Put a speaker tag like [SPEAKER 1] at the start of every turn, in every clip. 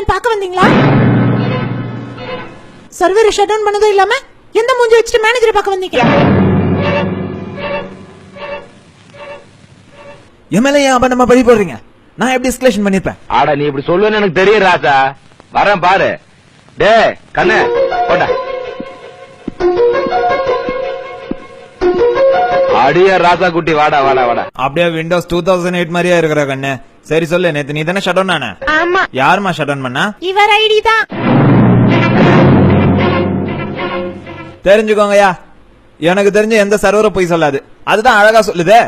[SPEAKER 1] இல்லையான்னு பார்க்க வந்தீங்களா? சர்வர் ஷட் டவுன் பண்ணதும் இல்லாம எந்த மூஞ்சி வச்சுட்டு மேனேஜரை பார்க்க வந்தீங்க?
[SPEAKER 2] எம்எல்ஏ அப்ப நம்ம பழி போடுறீங்க. நான் எப்படி எஸ்கலேஷன் பண்ணிருப்பேன்?
[SPEAKER 3] ஆடா நீ இப்படி சொல்லுவேன்னு எனக்கு தெரியும் ராசா. வரேன் பாரு. டே கண்ணு போடா. அடியா ராசா குட்டி வாடா வாடா வாடா.
[SPEAKER 2] அப்படியே விண்டோஸ் 2008 மாதிரியா இருக்கிற கண்ணு. சரி சொல்லு, நேத்து நீ தானே ஷட் டவுன் ஆன?
[SPEAKER 1] ஆமா.
[SPEAKER 2] யாருமா ஷட் டவுன் பண்ணா?
[SPEAKER 1] இவர் ஐடி தான்.
[SPEAKER 2] தெரிஞ்சுக்கோங்கயா, எனக்கு தெரிஞ்ச எந்த சர்வரும் போய் சொல்லாது. அதுதான் அழகா சொல்லுதே,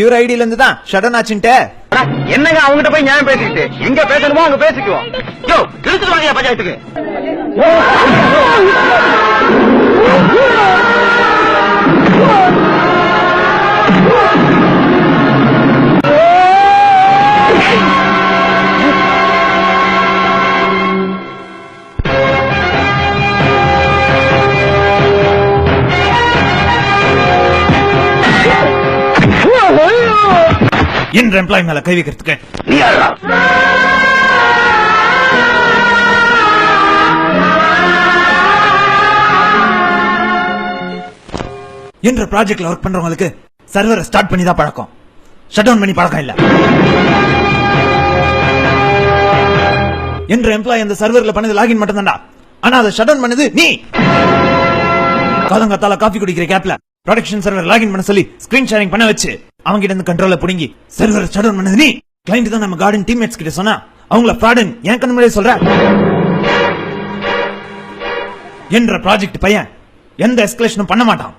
[SPEAKER 2] இவர் ஐடியில இருந்து தான் ஷட் டவுன் ஆச்சுன்ட்டு.
[SPEAKER 3] என்னங்க அவங்ககிட்ட போய் நியாயம் பேசிக்கிட்டு எங்க பேசணுமோ அங்க பேசிக்குவோம். யோ இழுத்துட்டு வாங்க பஞ்சாயத்துக்கு.
[SPEAKER 2] என்ற எம்ப்ளாய் மேல கை வைக்கிறதுக்கு
[SPEAKER 3] நீ யாரா?
[SPEAKER 2] என்ற ப்ராஜெக்ட்ல ஒர்க் பண்றவங்களுக்கு சர்வரை ஸ்டார்ட் பண்ணி தான் பழக்கம், ஷட் டவுன் பண்ணி பழக்கம் இல்ல. என்ற எம்ப்ளாய் அந்த சர்வர்ல பண்ணது லாகின் மட்டும் தான்டா, ஆனா அதை ஷட் டவுன் பண்ணது நீ. காலங்காத்தால காபி குடிக்கிற கேப்ல ப்ரொடக்ஷன் சர்வர் லாகின் பண்ண சொல்லி ஸ்கிரீன் ஷேரிங் பண்ண வச்சு அவங்க கிட்ட இருந்து கண்ட்ரோல புடுங்கி சர்வரை ஷட் டவுன் பண்ணது நீ. கிளைண்ட் தான் நம்ம கார்டன் டீம்மேட்ஸ் கிட்ட சொன்னா அவங்கள ஃப்ராடுன்னு என் கண்ணு முன்னாடி சொல்ற. என்ற ப்ராஜெக்ட் பையன் எந்த எஸ்கலேஷனும் பண்ண மாட்டான்.